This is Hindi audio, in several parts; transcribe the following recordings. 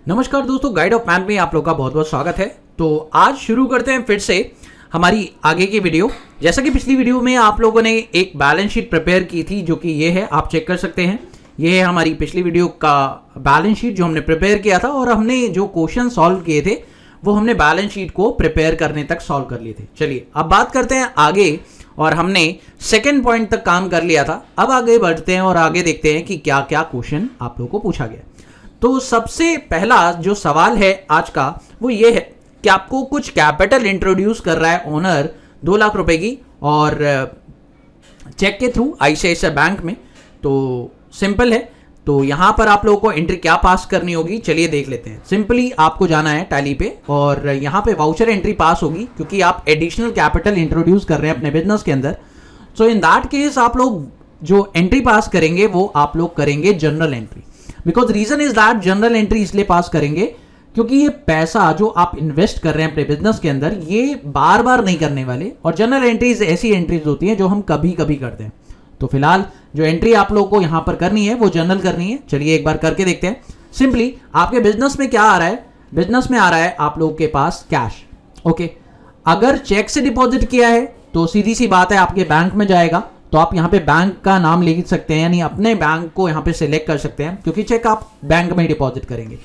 नमस्कार दोस्तों, गाइड ऑफ मैन में आप लोग का बहुत बहुत स्वागत है। तो आज शुरू करते हैं फिर से हमारी आगे की वीडियो। जैसा कि पिछली वीडियो में आप लोगों ने एक बैलेंस शीट प्रिपेयर की थी, जो कि ये है, आप चेक कर सकते हैं। ये है हमारी पिछली वीडियो का बैलेंस शीट जो हमने प्रिपेयर किया था, और हमने जो क्वेश्चन सॉल्व किए थे वो हमने बैलेंस शीट को प्रिपेयर करने तक सॉल्व कर लिए थे। चलिए अब बात करते हैं आगे, और हमने सेकेंड पॉइंट तक काम कर लिया था। अब आगे बढ़ते हैं और आगे देखते हैं कि क्या क्या क्वेश्चन आप लोगों को पूछा गया। तो सबसे पहला जो सवाल है आज का वो ये है कि आपको कुछ कैपिटल इंट्रोड्यूस कर रहा है ओनर 2 लाख रुपए की, और चेक के थ्रू आईसीआईसीआई बैंक में। तो सिंपल है। तो यहां पर आप लोगों को एंट्री क्या पास करनी होगी, चलिए देख लेते हैं। सिंपली आपको जाना है टैली पे, और यहां पे वाउचर एंट्री पास होगी क्योंकि आप एडिशनल कैपिटल इंट्रोड्यूस कर रहे हैं अपने बिजनेस के अंदर। सो इन दैट केस आप लोग जो एंट्री पास करेंगे वो आप लोग करेंगे general entry. Because reason is that general entry इसलिए पास करेंगे क्योंकि ये पैसा जो आप इन्वेस्ट कर रहे हैं अपने बिजनेस के अंदर, ये बार बार नहीं करने वाले, और जनरल एंट्रीज ऐसी एंट्रीज होती हैं जो हम कभी कभी करते हैं। तो फिलहाल जो एंट्री आप लोगों को यहां पर करनी है वो जनरल करनी है। चलिए एक बार करके देखते हैं। सिंपली आपके बिजनेस में क्या आ रहा है, बिजनेस में आ रहा है आप लोगों के पास कैश। ओके, अगर चेक से डिपॉजिट किया है तो सीधी सी बात है आपके बैंक में जाएगा। तो आप यहाँ पे बैंक का नाम लिख सकते हैं, यानी अपने बैंक को यहाँ पे सिलेक्ट कर सकते हैं, क्योंकि चेक आप बैंक में डिपॉजिट करेंगे।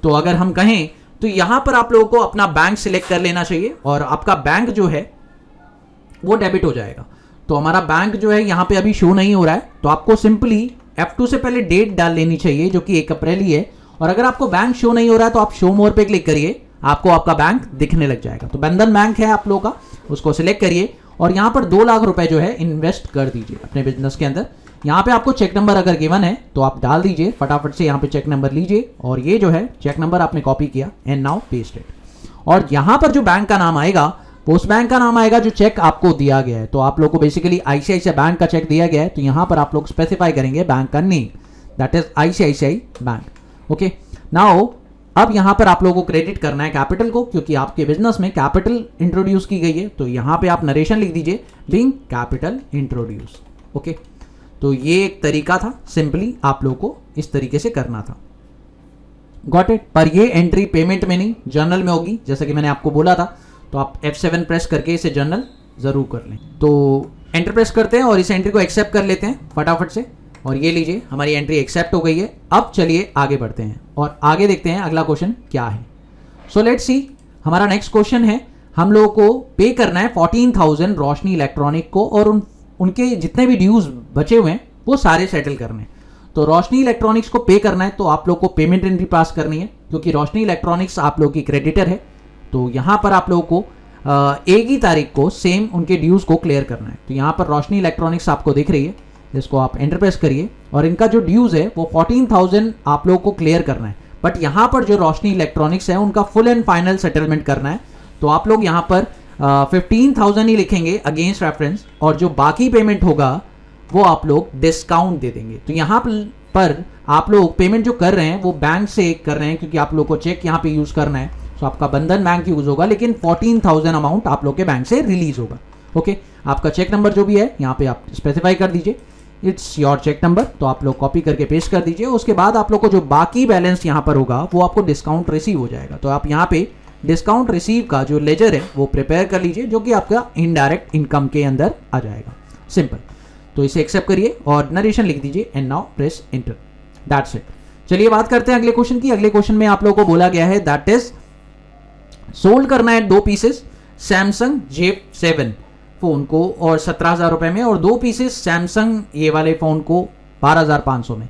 तो अगर हम कहें तो यहाँ पर आप लोगों को अपना बैंक सिलेक्ट कर लेना चाहिए, और आपका बैंक जो है वो डेबिट हो जाएगा। तो हमारा बैंक जो है यहाँ पे अभी शो नहीं हो रहा है, तो आपको सिंपली F2 से पहले डेट डाल लेनी चाहिए जो कि 1 अप्रैल ही है। और अगर आपको बैंक शो नहीं हो रहा है तो आप शो मोर पे क्लिक करिए, आपको आपका बैंक दिखने लग जाएगा। तो बंधन बैंक है आप लोगों का, उसको सिलेक्ट करिए और यहाँ पर 2 लाख रुपए जो है इन्वेस्ट कर दीजिए अपने बिजनेस के अंदर। यहाँ पे आपको चेक नंबर अगर गिवन है तो आप डाल दीजिए, फटाफट से यहाँ पे चेक नंबर लीजिए, और ये जो है चेक नंबर आपने कॉपी किया एंड नाउ पेस्ट इट। और यहाँ पर जो बैंक का नाम आएगा वो उस बैंक का नाम आएगा जो चेक आपको दिया गया है। तो आप लोग को बेसिकली आईसीआईसीआई बैंक का चेक दिया गया है, तो यहाँ पर आप लोग स्पेसिफाई करेंगे बैंक का name, that is ICICI bank. Okay, now अब यहां पर आप लोगों को क्रेडिट करना है कैपिटल को, क्योंकि आपके बिजनेस में कैपिटल इंट्रोड्यूस की गई है। तो यहां पे आप नरेशन लिख दीजिए, बीइंग कैपिटल इंट्रोड्यूस। ओके, तो ये एक तरीका था, सिंपली आप लोगों को इस तरीके से करना था। Got it. पर ये एंट्री पेमेंट में नहीं, जर्नल में होगी, जैसा कि मैंने आपको बोला था। तो आप F7 प्रेस करके इसे जर्नल जरूर कर लें। तो एंटर प्रेस करते हैं और इस एंट्री को एक्सेप्ट कर लेते हैं फटाफट से, और ये लीजिए हमारी एंट्री एक्सेप्ट हो गई है। अब चलिए आगे बढ़ते हैं और आगे देखते हैं अगला क्वेश्चन क्या है। सो लेट्स सी, हमारा नेक्स्ट क्वेश्चन है, हम लोगों को पे करना है 14,000 रोशनी इलेक्ट्रॉनिक को, और उनके जितने भी ड्यूज बचे हुए हैं वो सारे सेटल करने हैं। तो रोशनी इलेक्ट्रॉनिक्स को पे करना है, तो आप लोग को पेमेंट एंट्री पास करनी है, क्योंकि रोशनी इलेक्ट्रॉनिक्स आप लोग की क्रेडिटर है। तो यहाँ पर आप लोगों को 1 ही तारीख को सेम उनके ड्यूज को क्लियर करना है। तो यहाँ पर रोशनी इलेक्ट्रॉनिक्स आपको दिख रही है, इसको आप एंटर प्रेस करिए, और इनका जो ड्यूज है वो 14,000 आप लोगों को क्लियर करना है। बट यहाँ पर जो रोशनी इलेक्ट्रॉनिक्स है उनका फुल एंड फाइनल सेटलमेंट करना है। तो आप लोग यहाँ पर 15,000 ही लिखेंगे अगेंस्ट रेफरेंस, और जो बाकी पेमेंट होगा वो आप लोग डिस्काउंट दे देंगे। तो यहाँ पर आप लोग पेमेंट जो कर रहे हैं वो बैंक से कर रहे हैं, क्योंकि आप लोग को चेक यहाँ पे यूज करना है। तो आपका बंधन बैंक यूज होगा, लेकिन 14,000 अमाउंट आप लोग के बैंक से रिलीज होगा। ओके, आपका चेक नंबर जो भी है यहाँ पे आप स्पेसिफाई कर दीजिए, इट्स योर चेक नंबर। तो आप लोग कॉपी करके पेस्ट कर दीजिए। उसके बाद आप लोग को जो बाकी बैलेंस यहाँ पर होगा वो आपको डिस्काउंट रिसीव हो जाएगा। तो आप यहाँ पे डिस्काउंट रिसीव का जो लेजर है वो प्रिपेयर कर लीजिए, जो कि आपका इनडायरेक्ट इनकम के अंदर आ जाएगा। सिंपल। तो इसे एक्सेप्ट करिए और नरेशन लिख दीजिए and now press enter, that's it. चलिए बात करते हैं अगले क्वेश्चन की। अगले क्वेश्चन में आप लोगों को बोला गया है दैट इज सोल्ड करना है 2 पीसेस सैमसंग J7 फोन को, और 17,000 रुपए में, और 2 पीसेस सैमसंग ये वाले फोन को 12,500 में,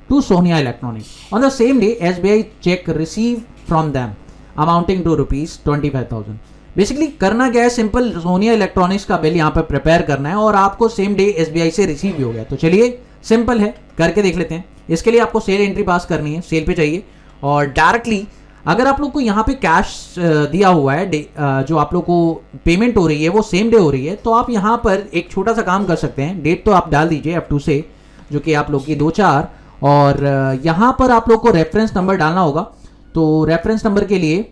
to Sonia electronic on the same day SBI cheque receive from them amounting to ₹25,000। Basically करना क्या है, सिंपल सोनिया इलेक्ट्रॉनिक्स का बिल यहाँ पर प्रिपेयर करना है, और आपको सेम डे SBI से रिसीव भी हो गया। तो चलिए सिंपल है, करके देख लेते हैं। इसके लिए आपको सेल एंट्री पास करनी है, सेल पे चाहिए, और डायरेक्टली अगर आप लोग को यहाँ पे कैश दिया हुआ है, जो आप लोग को पेमेंट हो रही है वो सेम डे हो रही है, तो आप यहाँ पर एक छोटा सा काम कर सकते हैं। डेट तो आप डाल दीजिए F2 से, जो कि आप लोग की 2/4, और यहाँ पर आप लोग को रेफरेंस नंबर डालना होगा। तो रेफरेंस नंबर के लिए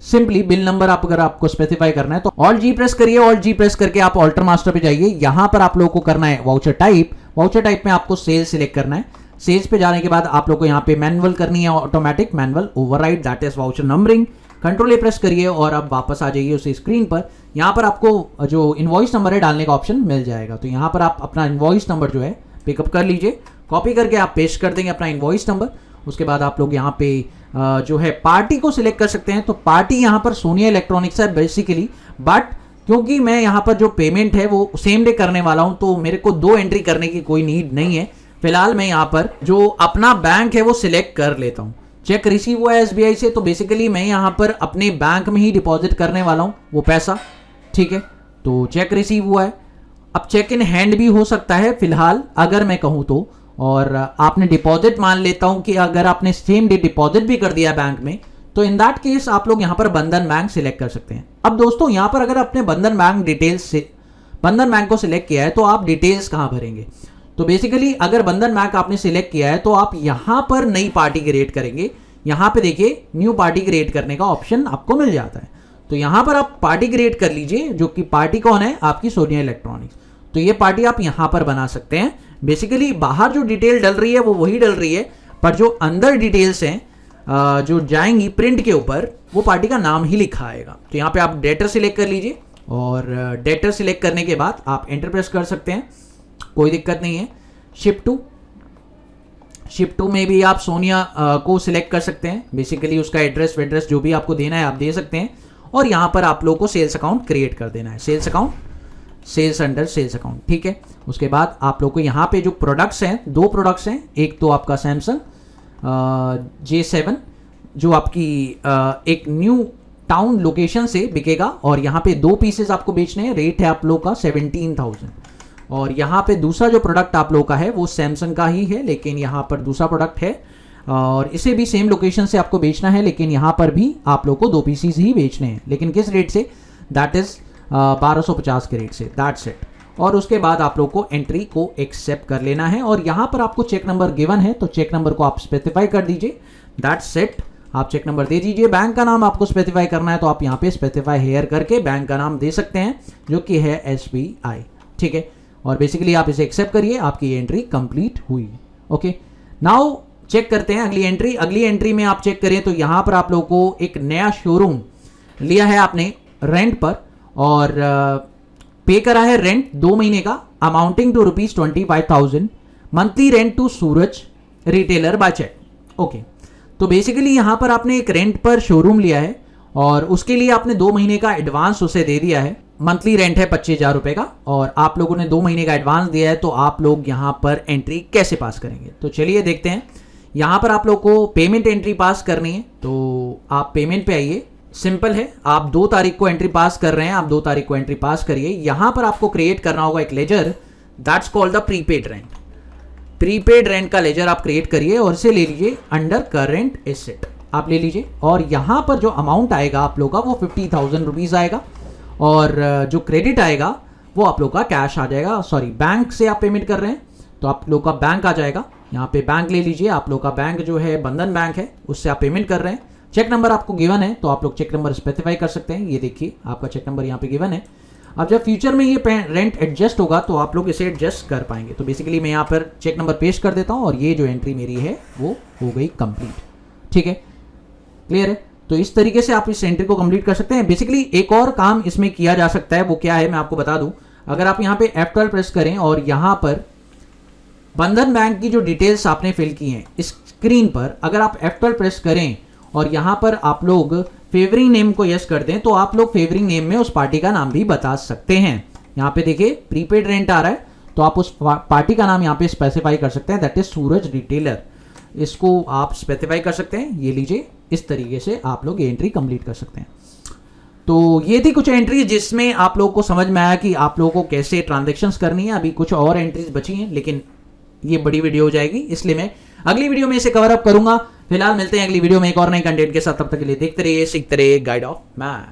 सिंपली बिल नंबर अगर आपको स्पेसिफाई करना है तो ऑल्ट जी प्रेस करिए, ऑल्ट जी प्रेस करके आप ऑल्टर मास्टर पे जाइए। यहां पर आप लोगों को करना है वाउचर टाइप। वाउचर टाइप में आपको सेल सिलेक्ट करना है। सेल्स पे जाने के बाद आप लोग को यहाँ पे मैनुअल करनी है, automatic manual override, that is voucher numbering. Control A press करिए और अब वापस आ जाइए उसी स्क्रीन पर। यहाँ पर आपको जो इनवॉइस नंबर है डालने का ऑप्शन मिल जाएगा, तो यहाँ पर आप अपना इनवॉइस नंबर जो है पिकअप कर लीजिए, कॉपी करके आप पेस्ट कर देंगे अपना इनवॉइस नंबर। उसके बाद आप लोग यहाँ पे जो है पार्टी को सिलेक्ट कर सकते हैं, तो पार्टी यहाँ पर सोनिया इलेक्ट्रॉनिक्स है बेसिकली, बट क्योंकि मैं यहाँ पर जो पेमेंट है वो सेम डे करने वाला हूँ तो मेरे को 2 एंट्री करने की कोई नीड नहीं है। फिलहाल मैं यहाँ पर जो अपना बैंक है वो सिलेक्ट कर लेता हूँ। चेक रिसीव हुआ है SBI से, तो बेसिकली मैं यहाँ पर अपने बैंक में ही डिपॉजिट करने वाला हूँ वो पैसा, ठीक है। तो चेक रिसीव हुआ है। अब चेक इन हैंड भी हो सकता है फिलहाल अगर मैं कहूँ तो, और आपने डिपॉजिट मान लेता हूँ कि अगर आपने सेम डे डिपॉजिट भी कर दिया बैंक में, तो इन दैट केस आप लोग यहाँ पर बंधन बैंक सिलेक्ट कर सकते हैं। अब दोस्तों यहाँ पर अगर आपने बंधन बैंक डिटेल्स से बंधन बैंक को सिलेक्ट किया है तो आप डिटेल्स कहाँ भरेंगे, तो बेसिकली अगर बंधन बैंक आपने सिलेक्ट किया है तो आप यहाँ पर नई पार्टी क्रिएट करेंगे। यहाँ पे देखिए न्यू पार्टी क्रिएट करने का ऑप्शन आपको मिल जाता है, तो यहाँ पर आप पार्टी क्रिएट कर लीजिए, जो कि पार्टी कौन है, आपकी सोनिया इलेक्ट्रॉनिक्स। तो ये पार्टी आप यहाँ पर बना सकते हैं। बेसिकली बाहर जो डिटेल डल रही है वो वही डल रही है, पर जो अंदर डिटेल्स हैं जो जाएंगी प्रिंट के ऊपर वो पार्टी का नाम ही लिखा आएगा। तो यहाँ पे आप डेटर सिलेक्ट कर लीजिए और डेटर सिलेक्ट करने के बाद आप एंटर प्रेस कर सकते हैं, कोई दिक्कत नहीं है। शिप टू में भी आप सोनिया को सिलेक्ट कर सकते हैं, बेसिकली उसका एड्रेस वेड्रेस जो भी आपको देना है आप दे सकते हैं। और यहाँ पर आप लोगों को सेल्स अकाउंट क्रिएट कर देना है, sales account, sales under sales account, ठीक है। उसके बाद आप लोग को यहाँ पे जो प्रोडक्ट्स हैं, 2 प्रोडक्ट्स हैं, एक तो आपका सैमसंग J7 जो आपकी एक न्यू टाउन लोकेशन से बिकेगा और यहाँ पे 2 पीसेस आपको बेचने हैं, रेट है आप लोग का 17,000। और यहाँ पे दूसरा जो प्रोडक्ट आप लोग का है वो सैमसंग का ही है, लेकिन यहाँ पर दूसरा प्रोडक्ट है और इसे भी सेम लोकेशन से आपको बेचना है, लेकिन यहाँ पर भी आप लोग को 2 पीसेस ही बेचने हैं, लेकिन किस रेट से, दैट इज 1250 के रेट से, दैट्स इट। और उसके बाद आप लोग को एंट्री को एक्सेप्ट कर लेना है और यहाँ पर आपको चेक नंबर गिवन है तो चेक नंबर को आप स्पेसिफाई कर दीजिए, दैट्स इट। आप चेक नंबर दे दीजिए। बैंक का नाम आपको स्पेसिफाई करना है तो आप यहाँ पे स्पेसिफाई हेयर करके बैंक का नाम दे सकते हैं जो कि है SBI, ठीक है। और बेसिकली आप इसे एक्सेप्ट करिए, आपकी एंट्री कंप्लीट हुई। ओके, नाउ चेक करते हैं अगली एंट्री। अगली एंट्री में आप चेक करें तो यहाँ पर आप लोगों को एक नया शोरूम लिया है आपने रेंट पर और पे करा है रेंट 2 महीने का amounting to ₹25,000 monthly rent to Suraj retailer by cheque. Okay, तो बेसिकली यहाँ पर आपने एक रेंट पर शोरूम लिया है और उसके लिए आपने 2 महीने का एडवांस उसे दे दिया है। मंथली रेंट है 25,000 रुपए का और आप लोगों ने 2 महीने का एडवांस दिया है, तो आप लोग यहाँ पर एंट्री कैसे पास करेंगे, तो चलिए देखते हैं। यहाँ पर आप लोग को पेमेंट एंट्री पास करनी है, तो आप पेमेंट पे आइए। सिंपल है, आप 2 तारीख को एंट्री पास कर रहे हैं, आप 2 तारीख को एंट्री पास करिए। यहाँ पर आपको क्रिएट करना होगा एक ledger, that's called the prepaid rent. Prepaid rent का लेजर आप क्रिएट करिए और इसे ले लीजिए अंडर करेंट एसेट, आप ले लीजिए। और यहाँ पर जो अमाउंट आएगा आप लोग का वो 50,000 रुपीज़ आएगा और जो क्रेडिट आएगा वो आप लोग का कैश आ जाएगा। सॉरी, बैंक से आप पेमेंट कर रहे हैं तो आप लोग का बैंक आ जाएगा। यहाँ पे बैंक ले लीजिए, आप लोग का बैंक जो है बंधन बैंक है, उससे आप पेमेंट कर रहे हैं। चेक नंबर आपको गिवन है तो आप लोग चेक नंबर स्पेसिफाई कर सकते हैं। ये देखिए आपका चेक नंबर यहाँ पे गिवन है। अब जब फ्यूचर में ये रेंट एडजस्ट होगा तो आप लोग इसे एडजस्ट कर पाएंगे। तो बेसिकली मैं यहाँ पर चेक नंबर पेस्ट कर देता हूँ और ये जो एंट्री मेरी है वो हो गई कंप्लीट, ठीक है, क्लियर है। तो इस तरीके से आप इस एंट्री को कंप्लीट कर सकते हैं। बेसिकली एक और काम इसमें किया जा सकता है, वो क्या है मैं आपको बता दूं। अगर आप यहाँ पे F12 प्रेस करें और यहाँ पर बंधन बैंक की जो डिटेल्स आपने फिल की हैं इस स्क्रीन पर, अगर आप F12 प्रेस करें और यहाँ पर आप लोग फेवरिंग नेम को यस कर दें तो आप लोग फेवरिंग नेम में उस पार्टी का नाम भी बता सकते हैं। यहाँ पे देखिए प्रीपेड रेंट आ रहा है तो आप उस पार्टी का नाम यहाँ पे स्पेसिफाई कर सकते हैं, दैट इज सूरज रिटेलर। इसको आप स्पेसिफाई कर सकते हैं। ये लीजिए, इस तरीके से आप लोग ये एंट्री कंप्लीट कर सकते हैं। तो ये थी कुछ एंट्रीज जिसमें आप लोगों को समझ में आया कि आप लोगों को कैसे ट्रांजैक्शंस करनी है। अभी कुछ और एंट्रीज बची हैं लेकिन ये बड़ी वीडियो हो जाएगी, इसलिए मैं अगली वीडियो में इसे कवर अप करूंगा। फिलहाल मिलते हैं अगली वीडियो में एक और नए कंटेंट के साथ। तब तक के लिए देखते रहिए, सीखते रहिए गाइड ऑफ मैथ।